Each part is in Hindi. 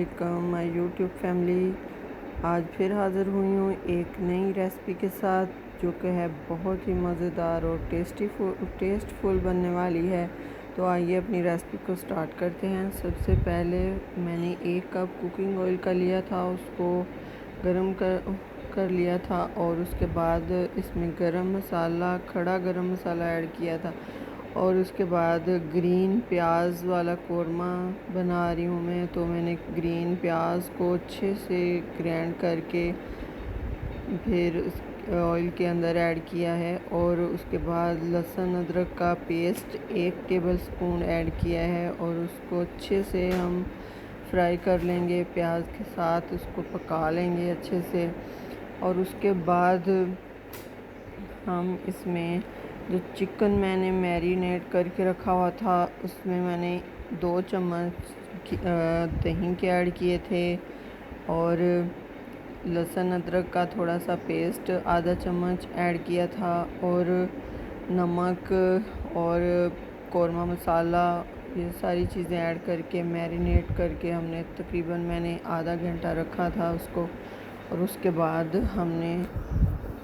वालेकुम माय यूट्यूब फैमिली। आज फिर हाज़िर हुई हूँ एक नई रेसिपी के साथ जो कि है बहुत ही मज़ेदार और टेस्टफुल बनने वाली है। तो आइए अपनी रेसिपी को स्टार्ट करते हैं। सबसे पहले मैंने 1 कप कुकिंग ऑयल का लिया था, उसको गरम कर लिया था और उसके बाद इसमें खड़ा गरम मसाला ऐड किया था। और उसके बाद ग्रीन प्याज वाला कोरमा बना रही हूँ मैं, तो मैंने ग्रीन प्याज को अच्छे से ग्राइंड करके फिर ऑयल के अंदर ऐड किया है। और उसके बाद लहसुन अदरक का पेस्ट 1 टेबलस्पून ऐड किया है और उसको अच्छे से हम फ्राई कर लेंगे प्याज के साथ, उसको पका लेंगे अच्छे से। और उसके बाद हम इसमें जो चिकन मैंने मैरिनेट करके रखा हुआ था उसमें मैंने 2 चम्मच दही के ऐड किए थे और लहसुन अदरक का थोड़ा सा पेस्ट आधा चम्मच ऐड किया था और नमक और कोरमा मसाला, ये सारी चीज़ें ऐड करके मैरिनेट करके हमने तकरीबन मैंने आधा घंटा रखा था उसको। और उसके बाद हमने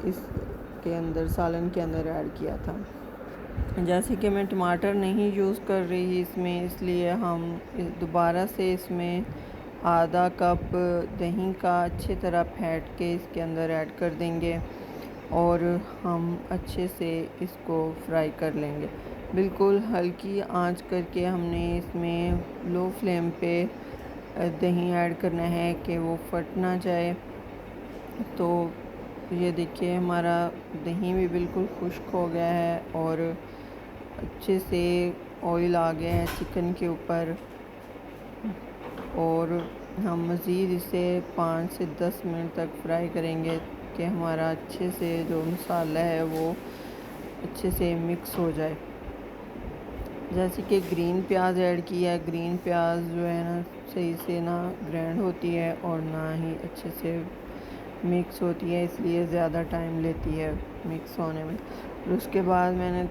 इसके अंदर सालन के अंदर ऐड किया था। जैसे कि मैं टमाटर नहीं यूज़ कर रही इसमें, इसलिए हम दोबारा से इसमें आधा कप दही का अच्छी तरह फेंट के इसके अंदर ऐड कर देंगे और हम अच्छे से इसको फ्राई कर लेंगे। बिल्कुल हल्की आंच करके हमने इसमें लो फ्लेम पे दही ऐड करना है कि वो फट ना जाए। तो ये देखिए हमारा दही भी बिल्कुल खुश्क हो गया है और अच्छे से ऑयल आ गया है चिकन के ऊपर। और हम मज़ीद इसे 5 से 10 मिनट तक फ्राई करेंगे कि हमारा अच्छे से जो मसाला है वो अच्छे से मिक्स हो जाए। जैसे कि ग्रीन प्याज ऐड किया है, ग्रीन प्याज जो है ना सही से ना ग्राइंड होती है और ना ही अच्छे से मिक्स होती है, इसलिए ज़्यादा टाइम लेती है मिक्स होने में। और उसके बाद मैंने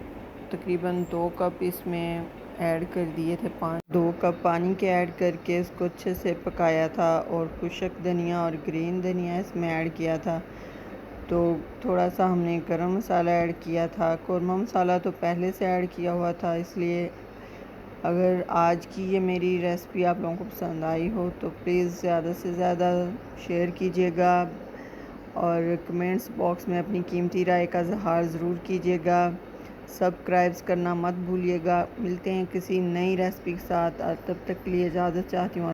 तकरीबन 2 कप इसमें ऐड कर दिए थे 2 कप पानी के ऐड करके इसको अच्छे से पकाया था और खुशक धनिया और ग्रीन धनिया इसमें ऐड किया था। तो थोड़ा सा हमने गरम मसाला ऐड किया था, कोरमा मसाला तो पहले से ऐड किया हुआ था। इसलिए अगर आज की ये मेरी रेसिपी आप लोगों को पसंद आई हो तो प्लीज़ ज़्यादा से ज़्यादा शेयर कीजिएगा और कमेंट्स बॉक्स में अपनी कीमती राय का इज़हार ज़रूर कीजिएगा। सब्सक्राइब करना मत भूलिएगा। मिलते हैं किसी नई रेसिपी के साथ, तब तक के लिए इजाज़त चाहती हूँ।